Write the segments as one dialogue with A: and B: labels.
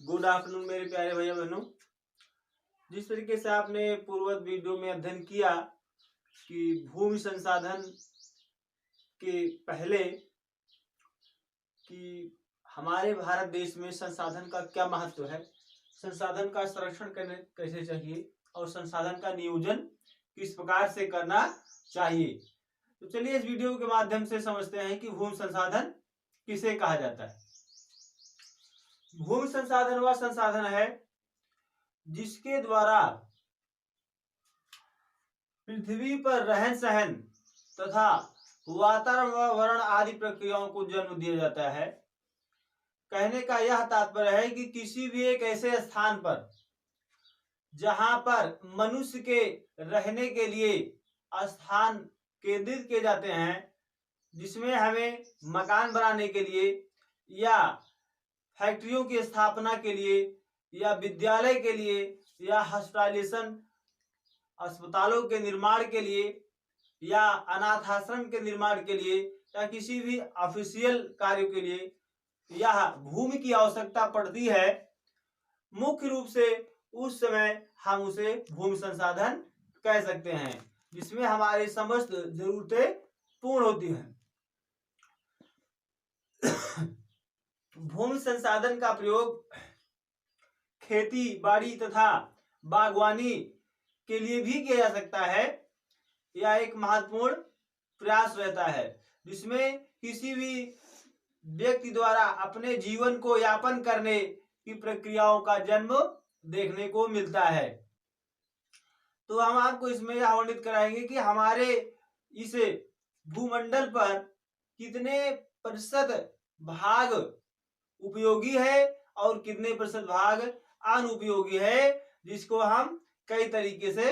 A: Good afternoon मेरे प्यारे भैया बहनों। जिस तरीके से आपने पूर्वज वीडियो में अध्ययन किया कि भूमि संसाधन के पहले कि हमारे भारत देश में संसाधन का क्या महत्व है, संसाधन का संरक्षण करने कैसे चाहिए और संसाधन का नियोजन किस प्रकार से करना चाहिए। तो चलिए इस वीडियो के माध्यम से समझते हैं कि भूमि संसाधन किसे कहा जाता है। भूमि संसाधन वह संसाधन है जिसके द्वारा पृथ्वी पर रहन सहन तथा वातावरण आदि प्रक्रियाओं को जन्म दिया जाता है। कहने का यह तात्पर्य है कि किसी भी एक ऐसे स्थान पर जहां पर मनुष्य के रहने के लिए स्थान केंद्रित किए जाते हैं, जिसमें हमें मकान बनाने के लिए या फैक्ट्रियों की स्थापना के लिए या विद्यालय के लिए या हॉस्पिटलाइजेशन अस्पतालों के निर्माण के लिए या अनाथ आश्रम के निर्माण के लिए या किसी भी ऑफिशियल कार्य के लिए यह भूमि की आवश्यकता पड़ती है। मुख्य रूप से उस समय हम उसे भूमि संसाधन कह सकते हैं, जिसमें हमारी समस्त जरूरतें पूर्ण होती हैं। भूमि संसाधन का प्रयोग खेती बाड़ी तथा बागवानी के लिए भी किया जा सकता है। यह एक महत्वपूर्ण प्रयास रहता है जिसमें किसी भी व्यक्ति द्वारा अपने जीवन को यापन करने की प्रक्रियाओं का जन्म देखने को मिलता है। तो हम आपको इसमें यह वर्णित कराएंगे कि हमारे इस भूमंडल पर कितने प्रतिशत भाग उपयोगी है और कितने प्रतिशत भाग अनुपयोगी है, जिसको हम कई तरीके से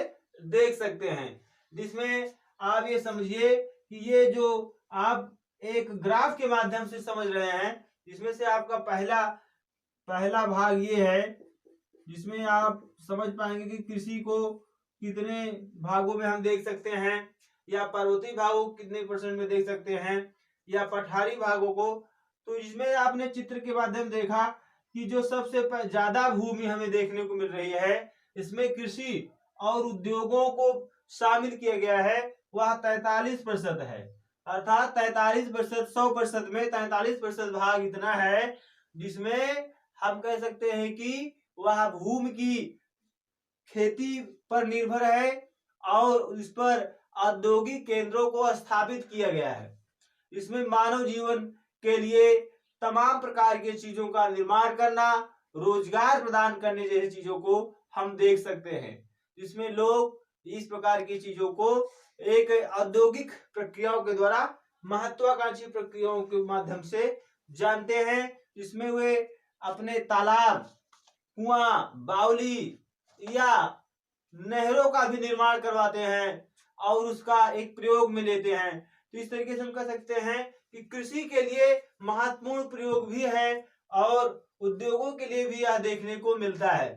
A: देख सकते हैं। जिसमें आप ये समझिए कि ये जो आप एक ग्राफ के माध्यम से समझ रहे हैं, जिसमें से आपका पहला भाग ये है, जिसमें आप समझ पाएंगे कि कृषि को कितने भागों में हम देख सकते हैं, या पर्वतीय भागों को कितने परसेंट में देख सकते हैं, या पठारी भागों को। तो इसमें आपने चित्र के माध्यम देखा कि जो सबसे ज्यादा भूमि हमें देखने को मिल रही है, इसमें कृषि और उद्योगों को शामिल किया गया है, वह 43% है। अर्थात 43%, 100% में 43% भाग इतना है जिसमें हम कह सकते हैं कि वह भूमि की खेती पर निर्भर है और इस पर औद्योगिक केंद्रों को स्थापित किया गया है। इसमें मानव जीवन के लिए तमाम प्रकार की चीजों का निर्माण करना, रोजगार प्रदान करने जैसी चीजों को हम देख सकते हैं। जिसमें लोग इस प्रकार की चीजों को एक औद्योगिक प्रक्रियाओं के द्वारा, महत्वाकांक्षी प्रक्रियाओं के माध्यम से जानते हैं। इसमें वे अपने तालाब, कुआं, बावली या नहरों का भी निर्माण करवाते हैं और उसका एक प्रयोग में लेते हैं। तो इस तरीके से हम कह सकते हैं कि कृषि के लिए महत्वपूर्ण प्रयोग भी है और उद्योगों के लिए भी यह देखने को मिलता है।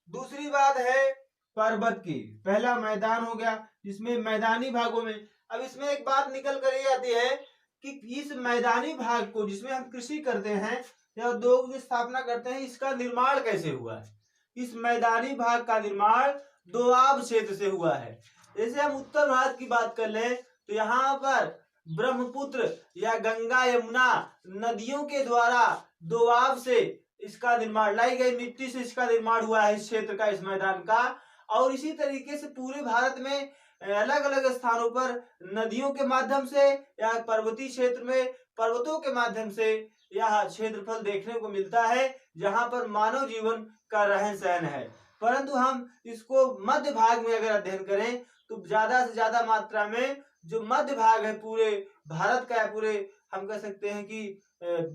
A: दूसरी बात है पर्वत की। पहला मैदान हो गया, जिसमें मैदानी भागों में, अब इसमें एक बात निकल कर ये आती है कि इस मैदानी भाग को जिसमें हम कृषि करते हैं या उद्योग की स्थापना करते हैं, इसका निर्माण कैसे हुआ है। इस मैदानी भाग का निर्माण दोआब क्षेत्र से हुआ है। जैसे हम उत्तर भारत की बात कर लें तो यहाँ पर ब्रह्मपुत्र या गंगा यमुना नदियों के द्वारा दोआब से इसका निर्माण, लाई गई मिट्टी से इसका निर्माण हुआ है इस क्षेत्र का, इस मैदान का। और इसी तरीके से पूरे भारत में अलग अलग स्थानों पर नदियों के माध्यम से या पर्वतीय क्षेत्र में पर्वतों के माध्यम से यह क्षेत्रफल देखने को मिलता है जहां पर मानव जीवन का रहन सहन है। परंतु हम इसको मध्य भाग में अगर अध्ययन करें तो ज्यादा से ज्यादा मात्रा में जो मध्य भाग है पूरे भारत का, पूरे हम कह सकते हैं कि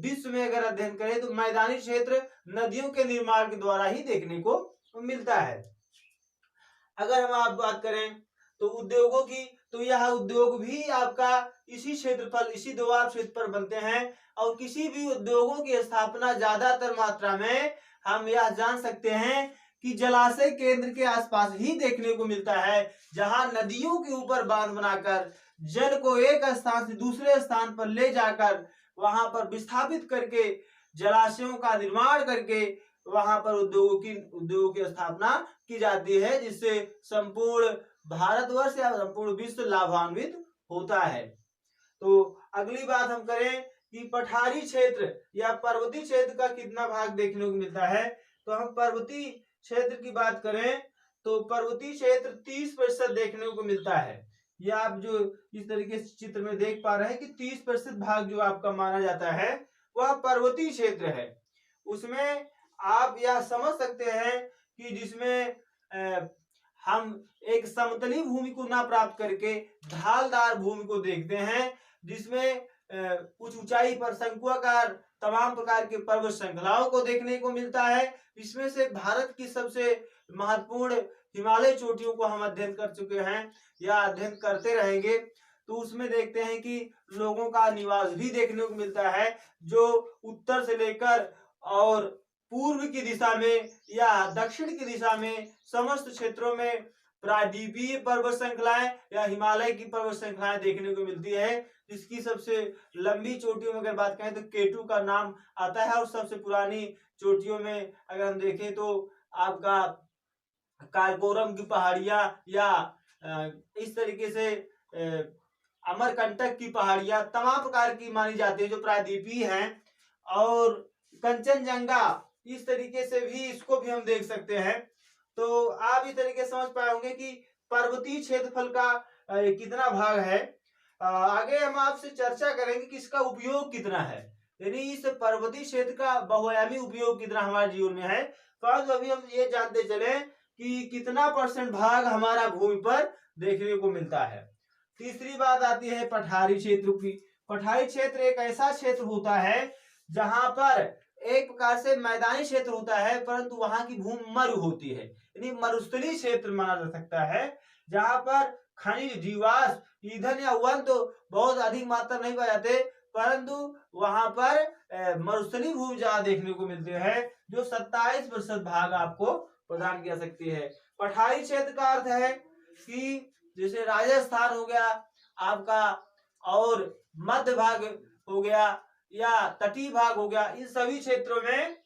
A: विश्व में अगर अध्ययन करें तो मैदानी क्षेत्र नदियों के निर्माण के द्वारा ही देखने को मिलता है। अगर हम आप बात करें तो उद्योगों की, तो यह उद्योग भी आपका इसी क्षेत्रफल, इसी दोआब क्षेत्र पर बनते हैं। और किसी भी उद्योगों की स्थापना ज्यादातर मात्रा में हम यह जान सकते हैं कि जलाशय केंद्र के आसपास ही देखने को मिलता है, जहां नदियों के ऊपर बांध बनाकर जल को एक स्थान से दूसरे स्थान पर ले जाकर वहां पर विस्थापित करके जलाशयों का निर्माण करके वहां पर उद्योगों की स्थापना की जाती है, जिससे संपूर्ण भारतवर्ष या संपूर्ण विश्व लाभान्वित होता है। तो अगली बात हम करें कि पठारी क्षेत्र या पर्वतीय क्षेत्र का कितना भाग देखने को मिलता है। तो हम पर्वतीय क्षेत्र की बात करें तो पर्वतीय क्षेत्र 30% देखने को मिलता है। ये आप जो इस तरीके से चित्र में देख पा रहे हैं कि 30% भाग जो आपका माना जाता है वह पर्वतीय क्षेत्र है। उसमें आप यह समझ सकते हैं कि जिसमें हम एक समतली भूमि को ना प्राप्त करके ढालदार भूमि को देखते हैं, जिसमें कुछ ऊंचाई पर शंकुआकार तमाम प्रकार के पर्वत श्रृंखलाओं को देखने को मिलता है। इसमें से भारत की सबसे महत्वपूर्ण हिमालय चोटियों को हम अध्ययन कर चुके हैं या अध्ययन करते रहेंगे। तो उसमें देखते हैं कि लोगों का निवास भी देखने को मिलता है, जो उत्तर से लेकर और पूर्व की दिशा में या दक्षिण की दिशा में समस्त क्षेत्रों में प्रायद्वीपीय पर्वत श्रृंखलाएं या हिमालय की पर्वत श्रृंखलाएं देखने को मिलती है, जिसकी सबसे लंबी चोटियों में अगर बात करें तो केटू का नाम आता है। और सबसे पुरानी चोटियों में अगर हम देखें तो आपका काराकोरम की पहाड़ियां या इस तरीके से अमरकंटक की पहाड़ियां तमाम प्रकार की मानी जाती है जो प्रायद्वीपीय हैं। और कंचनजंगा इस तरीके से भी इसको भी हम देख सकते हैं। तो आप इस तरीके से समझ पाए होंगे कि पर्वतीय क्षेत्रफल का कितना भाग है। आगे हम आपसे चर्चा करेंगे कि इसका उपयोग कितना है, यानी इस पर्वतीय क्षेत्र का बहुआयामी उपयोग कितना हमारे जीवन में है। तो अभी हम ये जानते चले कि कितना % भाग हमारा भूमि पर देखने को मिलता है। तीसरी बात आती है पठारी क्षेत्र की। पठारी क्षेत्र एक ऐसा क्षेत्र होता है जहां पर एक प्रकार से मैदानी क्षेत्र होता है, परंतु वहां की भूमि मरु होती है, यानी मरुस्थलीय क्षेत्र माना जा सकता है, जहां पर खनिज, जीवाश्म, ईंधन या वन तो बहुत अधिक मात्रा नहीं पाए जाते, परंतु वहां पर मरुस्थलीय भूमि जहां देखने को मिलते हैं, जो 27% भाग आपको प्रदान किया सकती है। पठारी क्षेत्र का अर्थ है कि जैसे राजस्थान हो गया आपका और मध्य भाग हो गया या तटीय भाग हो गया, इन सभी क्षेत्रों में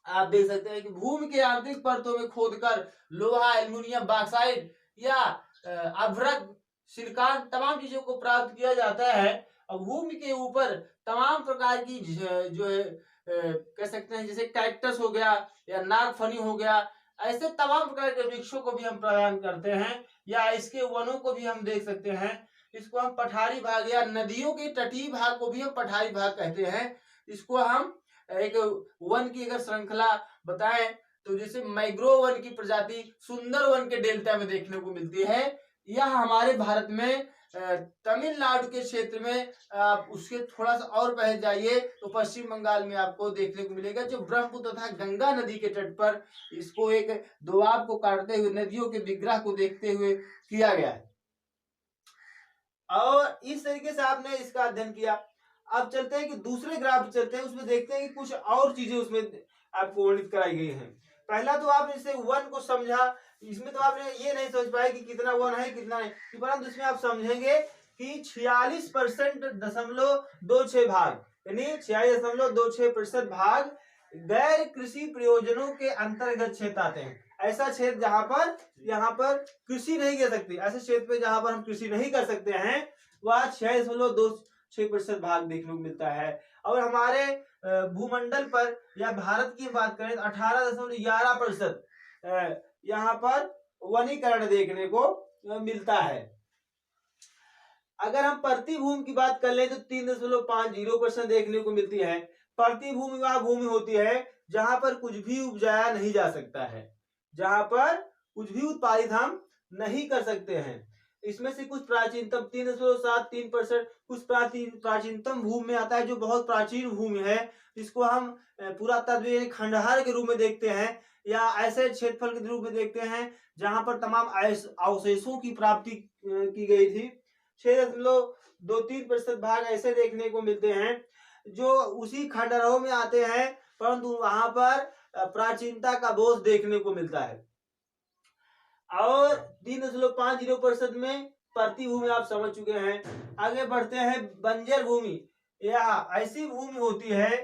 A: आप देख सकते हैं कि भूमि के आंतरिक परतों में खोदकर लोहा, एल्युमिनियम, बॉक्साइट या अभ्रक, सिलिकॉन तमाम चीजों को प्राप्त किया जाता है। और भूमि के ऊपर तमाम प्रकार की जो है कह सकते हैं जैसे कैक्टस हो गया या नागफनी हो गया, ऐसे तमाम प्रकार के वृक्षों को भी हम प्रदान करते हैं या इसके वनों को भी हम देख सकते हैं। इसको हम पठारी भाग या नदियों के तटीय भाग को भी हम पठारी भाग कहते हैं। इसको हम एक वन की अगर श्रृंखला बताएं तो जैसे मैंग्रोव वन की प्रजाति सुंदरवन के डेल्टा में देखने को मिलती है। यह हमारे भारत में तमिलनाडु के क्षेत्र में आप उसके थोड़ा सा और पहले जाइए तो पश्चिम बंगाल में आपको देखने को मिलेगा, जो ब्रह्मपुत्र तथा गंगा नदी के तट पर इसको एक दोआब को काटते हुए नदियों के विग्रह को देखते हुए किया गया है। और इस तरीके से आपने इसका अध्ययन किया। अब चलते हैं कि दूसरे ग्राफ चलते हैं, उसमें देखते हैं कि कुछ और चीजें उसमें आपको वर्णित कराई गई हैं। पहला तो आपने इसे वन को समझा, इसमें तो आपने ये नहीं समझ पाए कि कितना वन है कितना नहीं, परंतु इसमें आप समझेंगे कि 46.26 भाग यानी 46.26% भाग गैर कृषि प्रयोजनों के अंतर्गत क्षेत्र आते हैं। ऐसा क्षेत्र जहां पर यहाँ पर कृषि नहीं कर सकती, ऐसे क्षेत्र पे जहां पर हम कृषि नहीं कर सकते हैं, वह 6.26% भाग देखने को मिलता है। और हमारे भूमंडल पर या भारत की बात करें तो 18.11% यहाँ पर वनीकरण देखने को मिलता है। अगर हम प्रति भूमि की बात कर ले तो 3.50% देखने को मिलती है। प्रति भूमि वह भूमि होती है जहां पर कुछ भी उपजाया नहीं जा सकता है, जहां पर कुछ भी उत्पादित हम नहीं कर सकते हैं। इसमें से कुछ प्राचीनतम 3.73% कुछ प्राचीनतम भूमि में आता है, जो बहुत प्राचीन भूमि है। इसको हम पुरातत्व यानी खंडहर के रूप में देखते हैं या ऐसे क्षेत्रफल के रूप में देखते हैं जहां पर तमाम अवशेषों की प्राप्ति की गई थी। 6.23% भाग ऐसे देखने को मिलते हैं जो उसी खंडहरों में आते हैं, परंतु वहां पर प्राचीनता का बोझ देखने को मिलता है। और 3.50% में प्रति भूमि आप समझ चुके हैं। आगे बढ़ते हैं बंजर भूमि। यह ऐसी भूमि होती है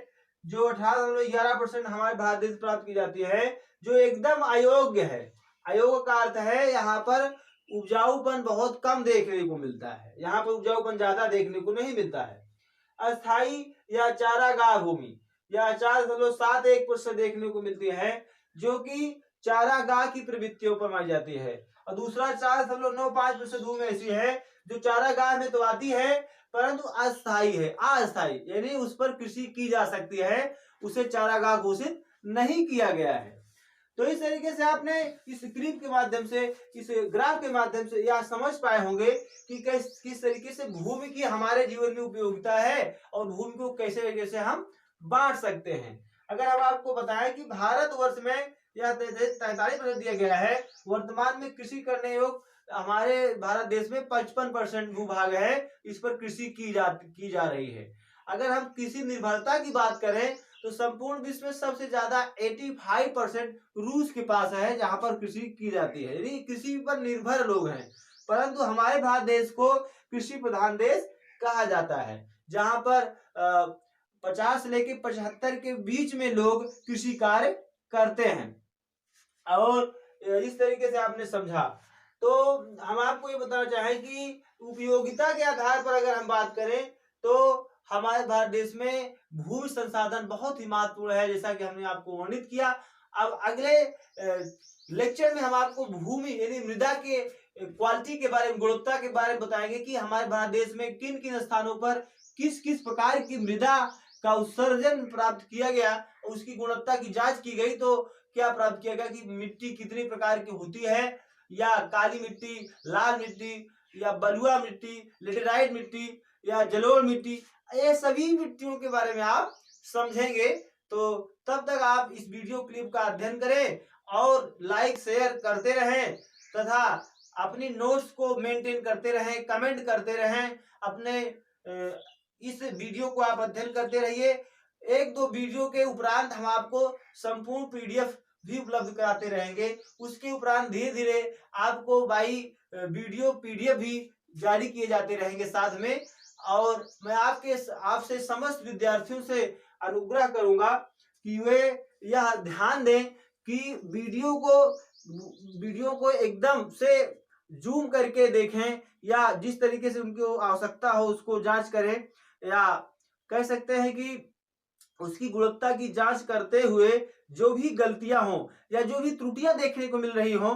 A: जो 18.11% हमारे भारत देश प्राप्त की जाती है, जो एकदम अयोग्य है। अयोग्य का अर्थ है यहाँ पर उपजाऊपन बहुत कम देखने को मिलता है, यहाँ पर उपजाऊपन ज्यादा देखने को नहीं मिलता है। अस्थाई या चारागाह भूमि या 4.71% देखने को मिलती है, जो कि चारागाह की प्रवृत्तियों पर मानी जाती है। और दूसरा 4.95% भूमि ऐसी है जो चारागाह में तो आती है परंतु अस्थाई है, अस्थाई यानी उस पर कृषि की जा सकती है, उसे चारागाह घोषित नहीं किया गया है। तो इस तरीके से आपने इस क्लिप के माध्यम से, इस ग्राफ के माध्यम से यह समझ पाए होंगे कि किस तरीके से भूमि की हमारे जीवन में उपयोगिता है और भूमि को कैसे तरीके से हम बांट सकते हैं। अगर हम आपको बताएं कि भारतवर्ष में यह 43% दिया गया है, वर्तमान में कृषि करने योग्य हमारे भारत देश में 55% भूभाग है, इस पर कृषि की जा रही है। अगर हम कृषि निर्भरता की बात करें तो संपूर्ण विश्व में सबसे ज्यादा 85% रूस के पास है, जहां पर कृषि की जाती है, यानी कृषि पर निर्भर लोग हैं। परंतु हमारे भारत देश को कृषि प्रधान देश कहा जाता है, जहां पर 50 लेके 75 के बीच में लोग कृषि कार्य करते हैं। और इस तरीके से आपने समझा। तो हम आपको ये बताना चाहें कि उपयोगिता के आधार पर अगर हम बात करें तो हमारे भारत देश में भूमि संसाधन बहुत ही महत्वपूर्ण है, जैसा कि हमने आपको वर्णित किया। अब अगले लेक्चर में हम आपको भूमि यानी मृदा के क्वालिटी के बारे में, गुणवत्ता के बारे में बताएंगे कि हमारे भारत देश में किन किन स्थानों पर किस किस प्रकार की मृदा का उत्सर्जन प्राप्त किया गया, उसकी गुणवत्ता की जांच की गई तो क्या प्राप्त किया गया कि मिट्टी कितनी प्रकार की होती है, या काली मिट्टी, लाल मिट्टी, या बलुआ मिट्टी, लेटेराइट मिट्टी, या जलोढ़ मिट्टी, ये सभी मिट्टियों के बारे में आप समझेंगे। तो तब तक आप इस वीडियो क्लिप का अध्ययन करें और लाइक शेयर करते रहें तथा अपनी नोट्स को मेंटेन करते रहें, कमेंट करते रहें। अपने इस वीडियो को आप अध्ययन करते रहिए। एक दो वीडियो के उपरांत हम आपको संपूर्ण पीडीएफ भी उपलब्ध कराते रहेंगे। उसके उपरांत धीरे धीरे आपको बाई वीडियो पीडीएफ भी जारी किए जाते रहेंगे साथ में। और मैं आपसे समस्त विद्यार्थियों से अनुग्रह करूंगा कि वे यह ध्यान दें कि वीडियो को एकदम से जूम करके देखें, या जिस तरीके से उनको आवश्यकता हो उसको जांच करें, या कह सकते हैं कि उसकी गुणवत्ता की जांच करते हुए जो भी गलतियां हो या जो भी त्रुटियां देखने को मिल रही हो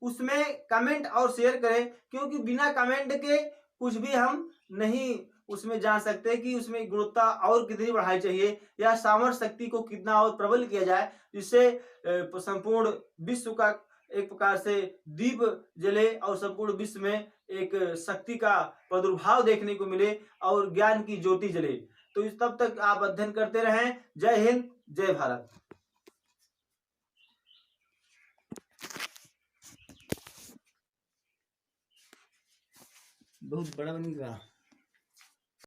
A: उसमें कमेंट और शेयर करें, क्योंकि बिना कमेंट के कुछ भी हम नहीं उसमें जान सकते कि उसमें गुणवत्ता और कितनी बढ़ाई चाहिए या सामर्थ्य शक्ति को कितना और प्रबल किया जाए, जिससे संपूर्ण विश्व का एक प्रकार से दीप जले और संपूर्ण विश्व में एक शक्ति का प्रादुर्भाव देखने को मिले और ज्ञान की ज्योति जले। तो इस तब तक आप अध्ययन करते रहें। जय हिंद, जय भारत। बहुत बड़ा बन गया।